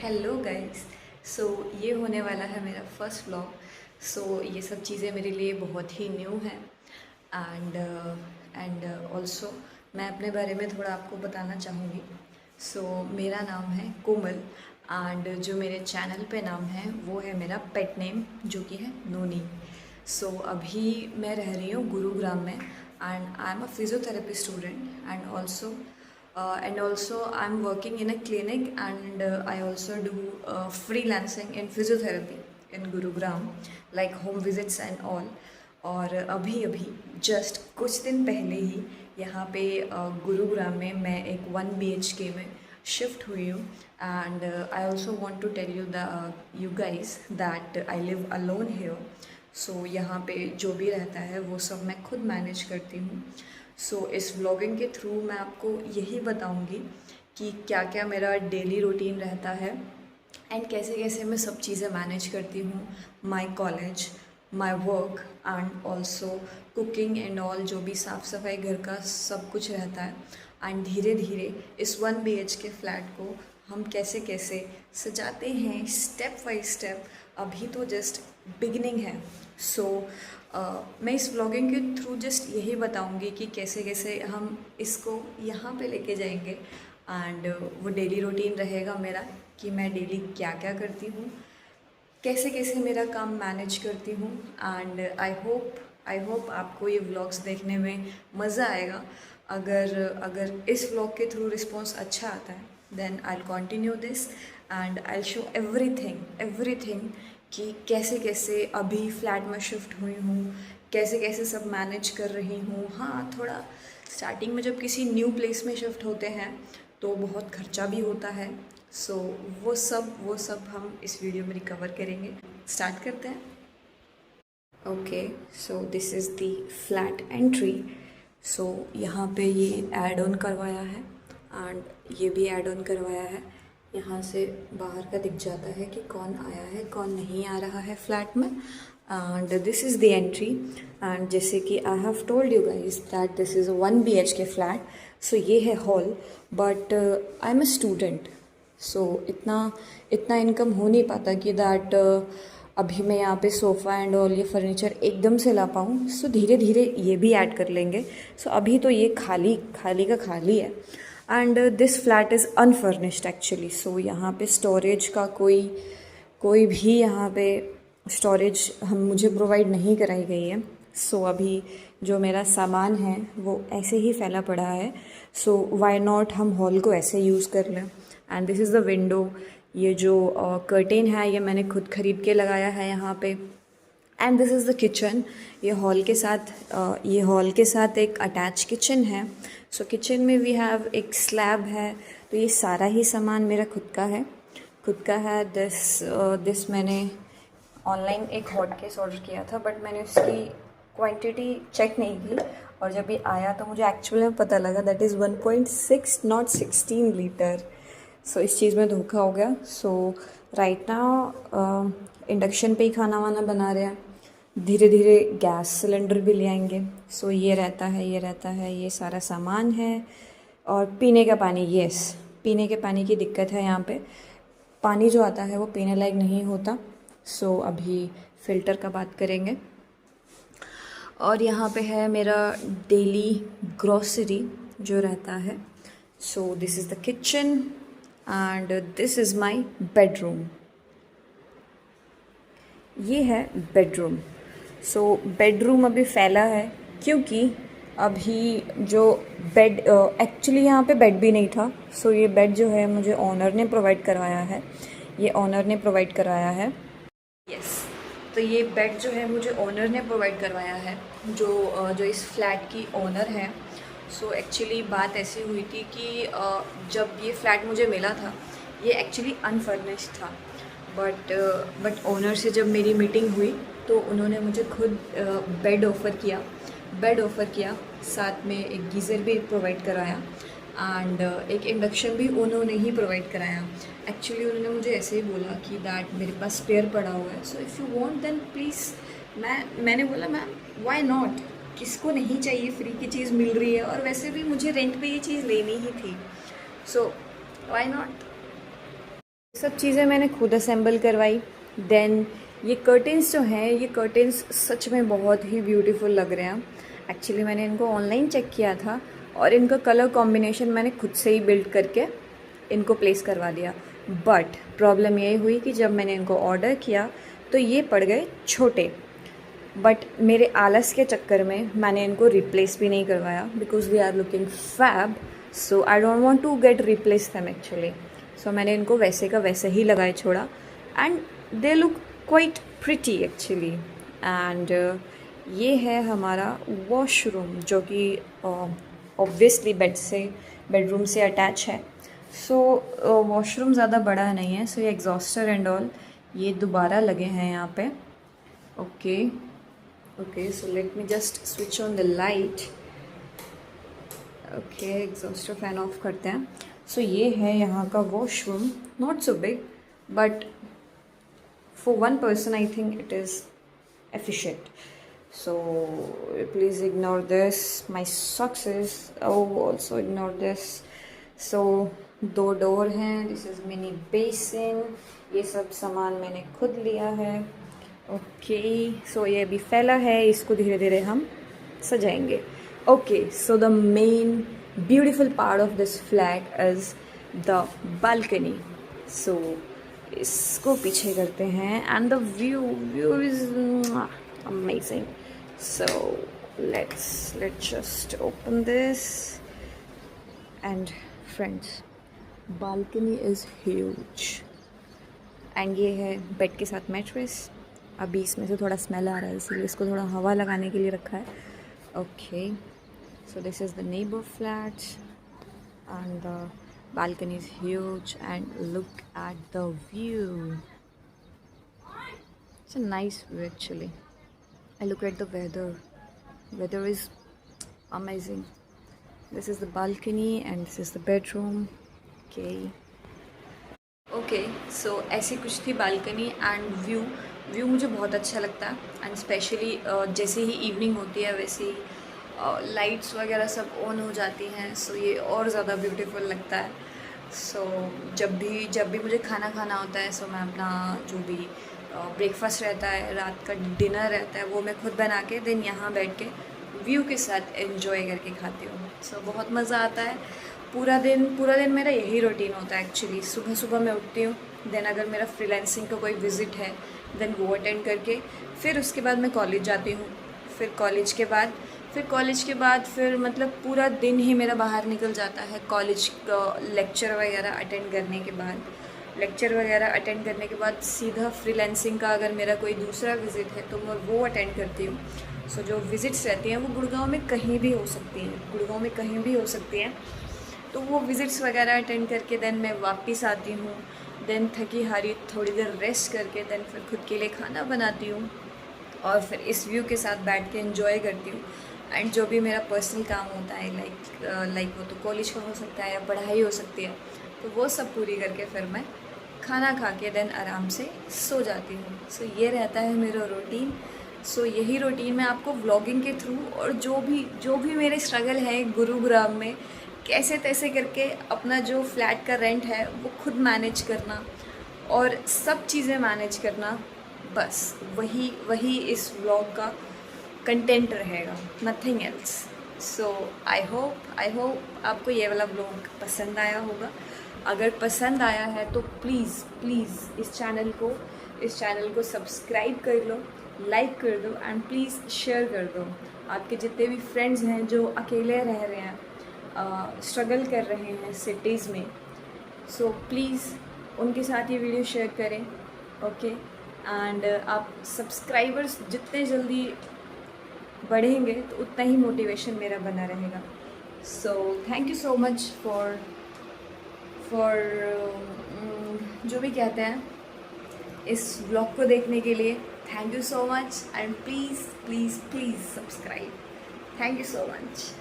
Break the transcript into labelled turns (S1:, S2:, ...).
S1: Hello guys. सो ये होने वाला है मेरा फर्स्ट व्लॉग। सो ये सब चीज़ें मेरे लिए बहुत ही न्यू हैं एंड ऑल्सो मैं अपने बारे में थोड़ा आपको बताना चाहूँगी। सो मेरा नाम है कोमल एंड जो मेरे चैनल पे नाम है वो है मेरा पेट नेम जो कि है नोनी। सो अभी मैं रह रही हूँ गुरुग्राम में and I am a physiotherapy student and also I'm working in a clinic and I also do freelancing in physiotherapy in Gurugram like home visits and all। और अभी अभी जस्ट कुछ दिन पहले ही यहाँ पे गुरुग्राम में मैं एक 1 BHK में शिफ्ट हुई हूँ and I also want to tell you guys that I live alone here. So यहाँ पे जो भी रहता है वो सब मैं खुद मैनेज करती हूँ। सो इस व्लॉगिंग के थ्रू मैं आपको यही बताऊंगी कि क्या क्या मेरा डेली रूटीन रहता है एंड कैसे कैसे मैं सब चीज़ें मैनेज करती हूँ, my college, my work and also cooking and all, जो भी साफ़ सफाई घर का सब कुछ रहता है। एंड धीरे धीरे इस 1 BHK फ्लैट को हम कैसे कैसे सजाते हैं स्टेप बाय स्टेप। अभी तो जस्ट बिगिनिंग है। सो मैं इस व्लॉगिंग के थ्रू जस्ट यही बताऊंगी कि कैसे कैसे हम इसको यहाँ पे लेके जाएंगे एंड वो डेली रूटीन रहेगा मेरा कि मैं डेली क्या क्या करती हूँ, कैसे कैसे मेरा काम मैनेज करती हूँ एंड आई होप आपको ये व्लॉग्स देखने में मज़ा आएगा। अगर इस व्लॉग के थ्रू रिस्पॉन्स अच्छा आता है then I will continue this and I will show everything कि कैसे कैसे अभी फ्लैट में शिफ्ट हुई हूँ, कैसे कैसे सब मैनेज कर रही हूँ। हाँ, थोड़ा स्टार्टिंग में जब किसी न्यू प्लेस में शिफ्ट होते हैं तो बहुत खर्चा भी होता है। सो वो सब हम इस वीडियो में रिकवर करेंगे। स्टार्ट करते हैं। Okay, so this is the flat entry. So यहाँ पे ये ऐड ऑन करवाया है एंड ये भी ऐड ऑन करवाया है। यहाँ से बाहर का दिख जाता है कि कौन आया है कौन नहीं आ रहा है फ्लैट में and this is the entry. And जैसे कि I have told you guys that this is 1 BHK flat. So ये है hall but I am a student. So इतना इनकम हो नहीं पाता कि दैट अभी मैं यहाँ पे सोफ़ा एंड ऑल ये फर्नीचर एकदम से ला पाऊँ। सो धीरे धीरे ये भी ऐड कर लेंगे। सो अभी तो ये खाली का खाली है and this flat is unfurnished actually. So यहाँ पे स्टोरेज का कोई भी यहाँ पे स्टोरेज मुझे प्रोवाइड नहीं कराई गई है। सो अभी जो मेरा सामान है वो ऐसे ही फैला पड़ा है। सो व्हाई नॉट हम हॉल को ऐसे यूज़ कर लें। And this is the window. ये जो कर्टेन है ये मैंने खुद ख़रीद के लगाया है यहाँ पे। And this is the kitchen. ये हॉल के साथ एक अटैच किचन है। सो किचन में वी हैव एक स्लैब है। तो ये सारा ही सामान मेरा खुद का है। दिस मैंने ऑनलाइन एक हॉट केस ऑर्डर किया था बट मैंने उसकी क्वांटिटी चेक नहीं की और जब ये आया तो मुझे एक्चुअली में पता लगा दैट इज़ 1.6 नॉट 16 लीटर। सो इस चीज़ में धोखा हो गया। सो राइट नाउ इंडक्शन पे ही खाना वाना बना रहे हैं। धीरे धीरे गैस सिलेंडर भी ले आएंगे। सो ये रहता है ये सारा सामान है। और पीने का पानी, पीने के पानी की दिक्कत है यहाँ पे। पानी जो आता है वो पीने लायक नहीं होता। सो अभी फ़िल्टर का बात करेंगे। और यहाँ पे है मेरा डेली ग्रॉसरी जो रहता है। सो this is the kitchen and this is my bedroom. ये है बेडरूम। सो बेडरूम अभी फैला है क्योंकि अभी जो बेड एक्चुअली यहाँ पे बेड भी नहीं था। सो ये बेड जो है मुझे ओनर ने प्रोवाइड करवाया है। यस, तो ये बेड जो है मुझे ओनर ने प्रोवाइड करवाया है जो इस फ्लैट की ओनर है। सो एक्चुअली बात ऐसी हुई थी कि जब ये फ्लैट मुझे मिला था ये एक्चुअली अनफर्निश्ड था बट ओनर से जब मेरी मीटिंग हुई तो उन्होंने मुझे खुद बेड ऑफ़र किया, साथ में एक गीज़र भी प्रोवाइड कराया एंड एक इंडक्शन भी उन्होंने ही प्रोवाइड कराया। एक्चुअली उन्होंने मुझे ऐसे ही बोला कि दैट मेरे पास स्पेयर पड़ा हुआ है, so if you want then please. मैंने बोला मैम व्हाई नॉट, किसको नहीं चाहिए, फ्री की चीज़ मिल रही है और वैसे भी मुझे रेंट पे ये चीज़ लेनी ही थी। So why not. सब चीज़ें मैंने खुद असेंबल करवाई। देन ये कर्टेंस जो हैं, ये कर्टेंस सच में बहुत ही ब्यूटीफुल लग रहे हैं। एक्चुअली मैंने इनको ऑनलाइन चेक किया था और इनका कलर कॉम्बिनेशन मैंने खुद से ही बिल्ड करके इनको प्लेस करवा दिया। बट प्रॉब्लम ये हुई कि जब मैंने इनको ऑर्डर किया तो ये पड़ गए छोटे। बट मेरे आलस के चक्कर में मैंने इनको रिप्लेस भी नहीं करवाया because they are looking fab, so I don't want to get replace them actually. So मैंने इनको वैसे का वैसे ही लगाए छोड़ा and they look quite pretty actually. And ये है हमारा वॉशरूम जो कि ऑब्वियसली बेडरूम से अटैच है। सो वॉशरूम ज़्यादा बड़ा नहीं है, सो ये एग्जॉस्टर एंड ऑल ये दोबारा लगे हैं यहाँ पे। Okay, so let me just switch on the light. Okay, exhauster fan of करते हैं। सो ये है यहाँ का washroom, not so big but for one person I think it is efficient. So please ignore this, my success also ignore this. So 2 door हैं, this is mini basin, ये सब सामान मैंने खुद लिया है। ओके, सो ये अभी फैला है, इसको धीरे धीरे हम सजाएंगे। Okay, so the main beautiful part of this flat is the balcony. So इसको पीछे करते हैं and the view is amazing. So let's just open this and friends, balcony is huge and ये है बेड के साथ मैट्रेस। अभी इसमें से थोड़ा स्मेल आ रहा है इसीलिए इसको थोड़ा हवा लगाने के लिए रखा है। Okay, so this is the neighbour flat and the balcony is huge and look at the view. It's a nice view actually. I look at the weather is amazing. This is the balcony and this is the bedroom. Okay, so ऐसी कुछ थी balcony and view मुझे बहुत अच्छा लगता है and specially जैसे ही evening होती है वैसे ही लाइट्स वगैरह सब ऑन हो जाती हैं, सो ये और ज़्यादा ब्यूटीफुल लगता है। सो जब भी मुझे खाना खाना होता है, सो मैं अपना जो भी ब्रेकफास्ट रहता है, रात का डिनर रहता है, वो मैं खुद बना के देन यहाँ बैठ के व्यू के साथ एंजॉय करके खाती हूँ। सो बहुत मज़ा आता है। पूरा दिन मेरा यही रूटीन होता है एक्चुअली। सुबह मैं उठती हूँ, देन अगर मेरा फ्रीलांसिंग का कोई विज़िट है देन वो अटेंड करके फिर उसके बाद मैं कॉलेज जाती हूँ। फिर कॉलेज के बाद फिर मतलब पूरा दिन ही मेरा बाहर निकल जाता है कॉलेज का लेक्चर वगैरह अटेंड करने के बाद सीधा फ्रीलांसिंग का अगर मेरा कोई दूसरा विज़िट है तो मैं वो अटेंड करती हूँ। सो जो विज़िट्स रहती हैं वो गुड़गांव में कहीं भी हो सकती हैं, तो वो विज़िट्स वगैरह अटेंड करके देन मैं वापस आती हूँ। देन थकी हारी थोड़ी देर रेस्ट करके देन फिर खुद के लिए खाना बनाती हूँ और फिर इस व्यू के साथ बैठ के एंजॉय करती हूँ। एंड जो भी मेरा पर्सनल काम होता है लाइक वो तो कॉलेज का हो सकता है या पढ़ाई हो सकती है, तो वो सब पूरी करके फिर मैं खाना खा के देन आराम से सो जाती हूँ। सो ये रहता है मेरा रूटीन। सो यही रूटीन मैं आपको व्लॉगिंग के थ्रू और जो भी मेरे स्ट्रगल है गुरुग्राम में कैसे तैसे करके अपना जो फ्लैट का रेंट है वो खुद मैनेज करना और सब चीज़ें मैनेज करना, बस वही इस व्लॉग का कंटेंट रहेगा, nothing else. So I hope आपको ये वाला व्लॉग पसंद आया होगा। अगर पसंद आया है तो प्लीज़ इस चैनल को सब्सक्राइब कर लो, लाइक कर दो एंड प्लीज़ शेयर कर दो। आपके जितने भी फ्रेंड्स हैं जो अकेले रह रहे हैं, स्ट्रगल कर रहे हैं सिटीज़ में, सो प्लीज़ उनके साथ ये वीडियो शेयर करें। ओके, एंड आप सब्सक्राइबर्स जितने जल्दी बढ़ेंगे तो उतना ही मोटिवेशन मेरा बना रहेगा। So thank you so much for जो भी कहते हैं इस व्लॉग को देखने के लिए। Thank you so much and please subscribe. Thank you so much.